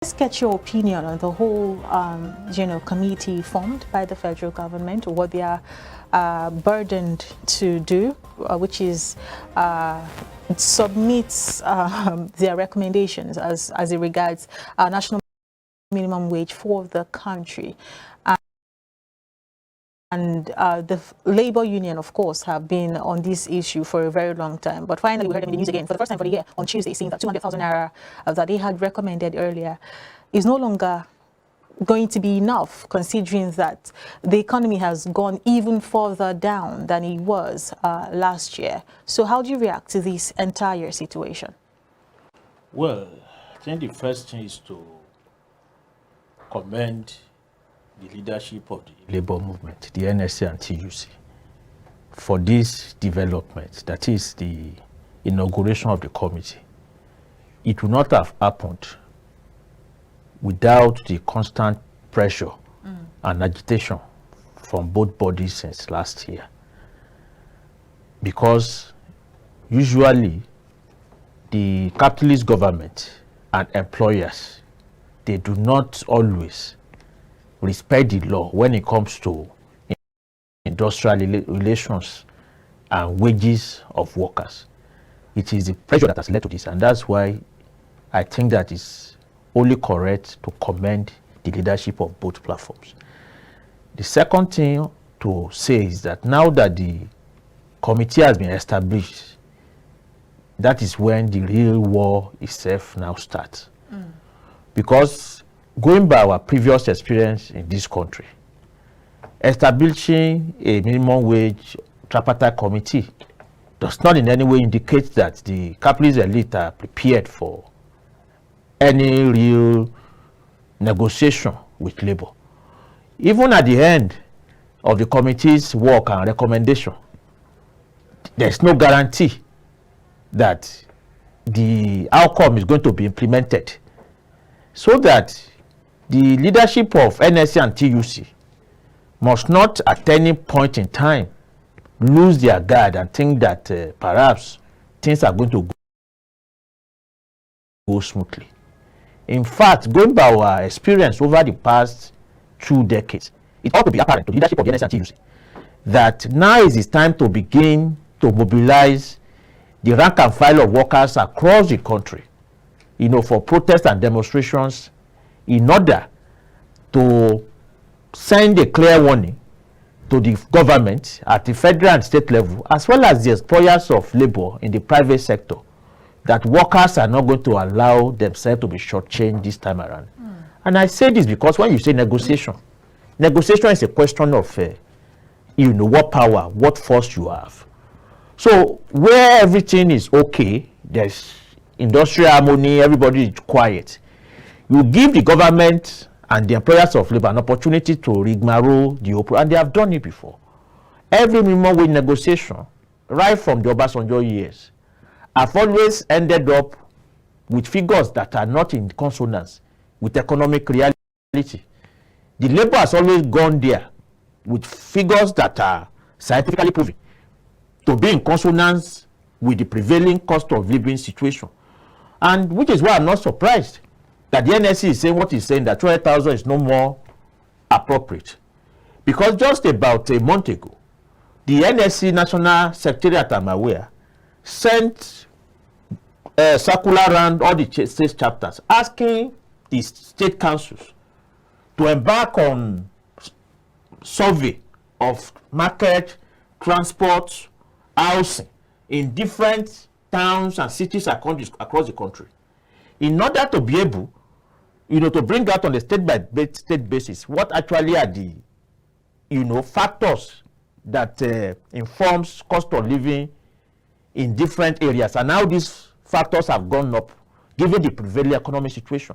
Let's get your opinion on the whole, committee formed by the federal government, what they are burdened to do, which is submits their recommendations as it regards national minimum wage for the country. And the labor union, of course, have been on this issue for a very long time. But finally, we heard them in the news again for the first time for the year on Tuesday, saying that 200,000 naira that they had recommended earlier is no longer going to be enough, considering that the economy has gone even further down than it was last year. So how do you react to this entire situation? Well, I think the first thing is to commend the leadership of the labor movement, the NSA and TUC, for this development, that is the inauguration of the committee. It would not have happened without the constant pressure and agitation from both bodies since last year. Because usually the capitalist government and employers, they do not always respect the law when it comes to industrial relations and wages of workers. It is the pressure that has led to this, and that's why I think that it's only correct to commend the leadership of both platforms. The second thing to say is that now that the committee has been established, that is when the real war itself now starts. Because going by our previous experience in this country, establishing a minimum wage tripartite committee does not in any way indicate that the capitalist elite are prepared for any real negotiation with labor. Even at the end of the committee's work and recommendation, there's no guarantee that the outcome is going to be implemented, so that the leadership of NSC and TUC must not at any point in time lose their guard and think that perhaps things are going to go smoothly. In fact, going by our experience over the past 2 decades, it ought to be apparent to the leadership of the NSC and TUC that now is the time to begin to mobilize the rank and file of workers across the country, for protests and demonstrations, in order to send a clear warning to the government at the federal and state level, as well as the employers of labor in the private sector, that workers are not going to allow themselves to be shortchanged this time around. And I say this because when you say negotiation is a question of, what power, what force you have. So where everything is okay, there's industrial harmony, everybody is quiet, you give the government and the employers of labor an opportunity to rigmarole the open, and they have done it before. Every minimum wage negotiation, right from the Obasanjo years, have always ended up with figures that are not in consonance with economic reality. The labor has always gone there with figures that are scientifically proven to be in consonance with the prevailing cost of living situation. And which is why I'm not surprised that the NSC is saying what he's saying, that 200,000 is no more appropriate. Because just about a month ago, the NSC National Secretariat, I'm aware, sent a circular around all the state chapters asking the state councils to embark on survey of market, transport, housing in different towns and cities across the country, in order to be able, to bring out on a state basis what actually are the, factors that informs cost of living in different areas, and how these factors have gone up given the prevailing economic situation.